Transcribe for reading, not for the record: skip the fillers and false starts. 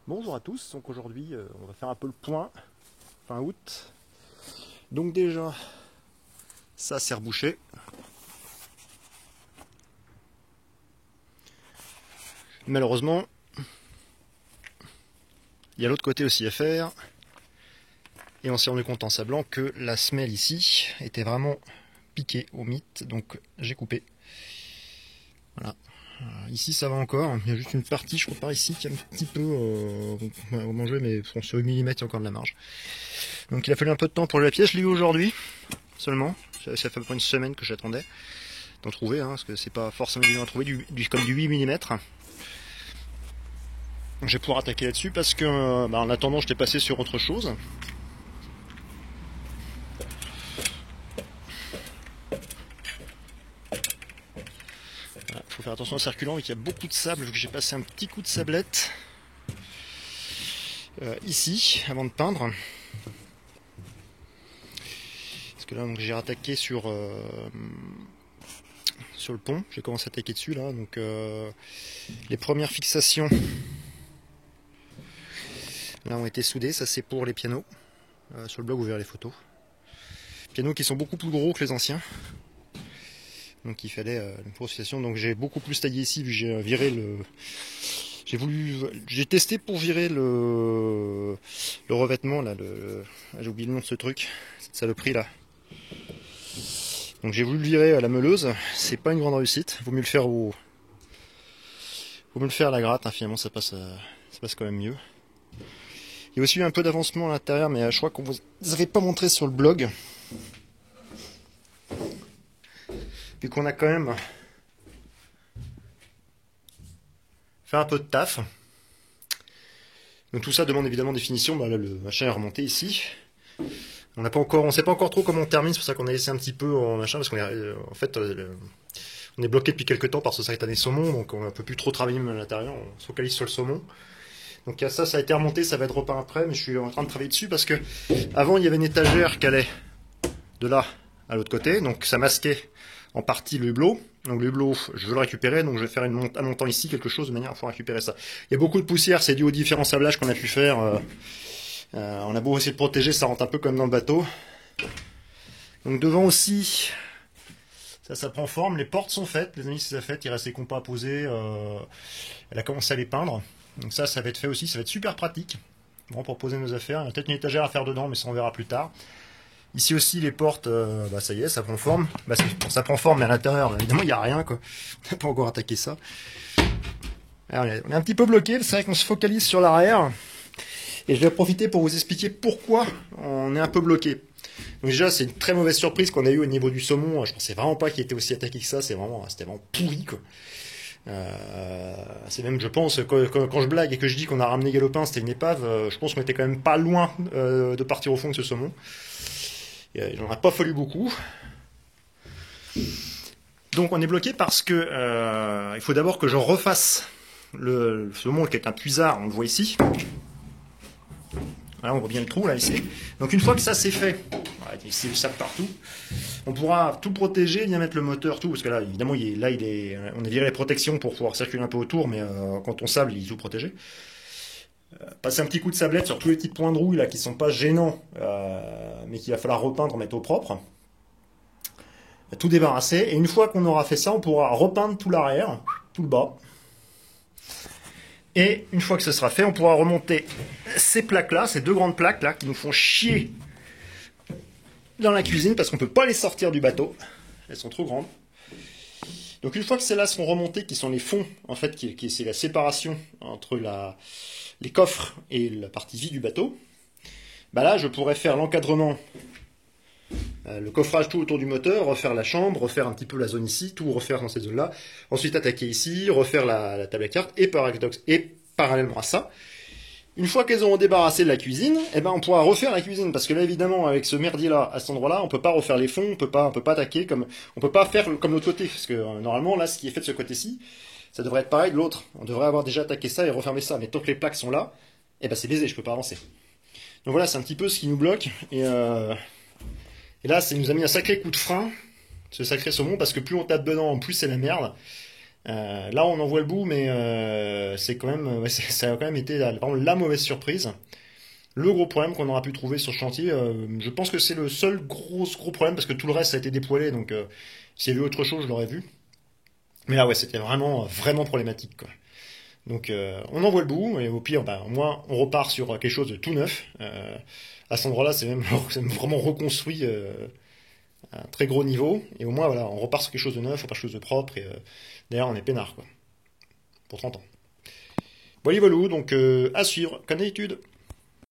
Bonjour à tous, donc aujourd'hui on va faire un peu le point, fin août. Donc déjà, ça c'est rebouché. Malheureusement, il y a l'autre côté aussi à faire. Et on s'est rendu compte en sablant que la semelle ici était vraiment piquée au mythe, donc j'ai coupé. Voilà. Ici ça va encore, il y a juste une partie, je crois par ici, qui est un petit peu manger, mais bon, sur 8 mm il y a encore de la marge. Donc il a fallu un peu de temps pour la pièce, je l'ai eu aujourd'hui seulement, ça fait à peu près une semaine que j'attendais d'en trouver, parce que c'est pas forcément évident à trouver comme du 8 mm. Je vais pouvoir attaquer là-dessus parce que en attendant j'étais passé sur autre chose. Faut faire attention au circulant vu qu'il y a beaucoup de sable, vu que j'ai passé un petit coup de sablette ici avant de peindre. Parce que là j'ai rattaqué sur le pont, j'ai commencé à attaquer dessus là, donc les premières fixations là ont été soudées, ça c'est pour les pianos. Sur le blog vous verrez les photos. Pianos qui sont beaucoup plus gros que les anciens. Donc il fallait une grosse fixation, donc j'ai beaucoup plus taillé ici vu que j'ai viré le. J'ai testé pour virer le revêtement là, j'ai oublié le nom de ce truc, cette saloperie là. Donc j'ai voulu le virer à la meuleuse, c'est pas une grande réussite, vaut mieux le faire à la gratte, finalement ça passe quand même mieux. Il y a aussi eu un peu d'avancement à l'intérieur, mais je crois qu'on vous avait pas montré sur le blog. Vu qu'on a quand même fait un peu de taf. Donc tout ça demande évidemment des finitions. Là, le machin est remonté ici. On sait pas encore trop comment on termine, c'est pour ça qu'on a laissé un petit peu en machin, parce qu'on est en fait on est bloqué depuis quelques temps par ce satané saumon, donc on ne peut plus trop travailler même à l'intérieur, on se focalise sur le saumon. Donc ça a été remonté, ça va être repeint après, mais je suis en train de travailler dessus parce que avant il y avait une étagère qui allait de là à l'autre côté, donc ça masquait en partie le hublot. Donc le hublot, je veux le récupérer, donc je vais faire un montant ici, quelque chose de manière à pouvoir récupérer ça. Il y a beaucoup de poussière, c'est dû aux différents sablages qu'on a pu faire. On a beau essayer de protéger, ça rentre un peu comme dans le bateau. Donc devant aussi, ça prend forme, les portes sont faites, les amis, c'est ça fait, il reste les compas à poser, elle a commencé à les peindre. Donc ça va être fait aussi, ça va être super pratique. Bon, pour poser nos affaires, il y a peut-être une étagère à faire dedans, mais ça on verra plus tard. Ici aussi les portes, ça y est, ça prend forme. Ça prend forme, mais à l'intérieur, évidemment, il n'y a rien, quoi. On n'a pas encore attaqué ça. Alors, on est un petit peu bloqué, c'est vrai qu'on se focalise sur l'arrière. Et je vais profiter pour vous expliquer pourquoi on est un peu bloqué. Donc déjà, c'est une très mauvaise surprise qu'on a eue au niveau du saumon. Je pensais vraiment pas qu'il était aussi attaqué que ça. C'était vraiment pourri, quoi. C'est même, je pense, quand je blague et que je dis qu'on a ramené Galopin, c'était une épave, je pense qu'on était quand même pas loin de partir au fond de ce saumon. Il n'en a pas fallu beaucoup. Donc on est bloqué parce que il faut d'abord que je refasse le saumon qui est un puisard, on le voit ici. Voilà, on voit bien le trou là ici. Donc une fois que ça c'est fait, ici le sable partout, on pourra tout protéger, bien mettre le moteur, tout, parce que là évidemment on a viré les protections pour pouvoir circuler un peu autour, mais quand on sable il est tout protégé. Passer un petit coup de sablette sur tous les petits points de rouille là qui sont pas gênants, mais qu'il va falloir repeindre, mettre au propre. Tout débarrasser, et une fois qu'on aura fait ça, on pourra repeindre tout l'arrière, tout le bas. Et une fois que ce sera fait, on pourra remonter ces plaques-là, ces deux grandes plaques-là, qui nous font chier dans la cuisine, parce qu'on ne peut pas les sortir du bateau. Elles sont trop grandes. Donc une fois que celles-là seront remontées, qui sont les fonds, en fait, c'est la séparation entre les coffres et la partie vide du bateau, là, je pourrais faire l'encadrement, le coffrage tout autour du moteur, refaire la chambre, refaire un petit peu la zone ici, tout refaire dans cette zone-là, ensuite attaquer ici, refaire la table à cartes, et parallèlement à ça, une fois qu'elles auront débarrassé de la cuisine, on pourra refaire la cuisine, parce que là évidemment avec ce merdier-là, à cet endroit-là, on peut pas refaire les fonds, on peut pas attaquer on peut pas faire comme l'autre côté, parce que normalement là ce qui est fait de ce côté-ci, ça devrait être pareil de l'autre, on devrait avoir déjà attaqué ça et refermé ça, mais tant que les plaques sont là, c'est baisé, je peux pas avancer. Donc voilà, c'est un petit peu ce qui nous bloque, et là, ça nous a mis un sacré coup de frein, ce sacré saumon, parce que plus on tape dedans, plus c'est la merde. Là, on en voit le bout, mais c'est quand même, ouais, ça a quand même été vraiment la mauvaise surprise. Le gros problème qu'on aura pu trouver sur ce chantier, je pense que c'est le seul gros problème parce que tout le reste a été dépoilé, donc s'il y avait eu autre chose, je l'aurais vu. Mais là, ouais, c'était vraiment problématique, quoi. Donc, on en voit le bout, et au pire, bah, au moins, on repart sur quelque chose de tout neuf. À cet endroit-là, c'est même vraiment reconstruit à un très gros niveau, et au moins, voilà, on repart sur quelque chose de neuf, on repart sur quelque chose de propre, et d'ailleurs, on est peinard, quoi, pour 30 ans. Voilà, voilà, donc à suivre, comme d'habitude.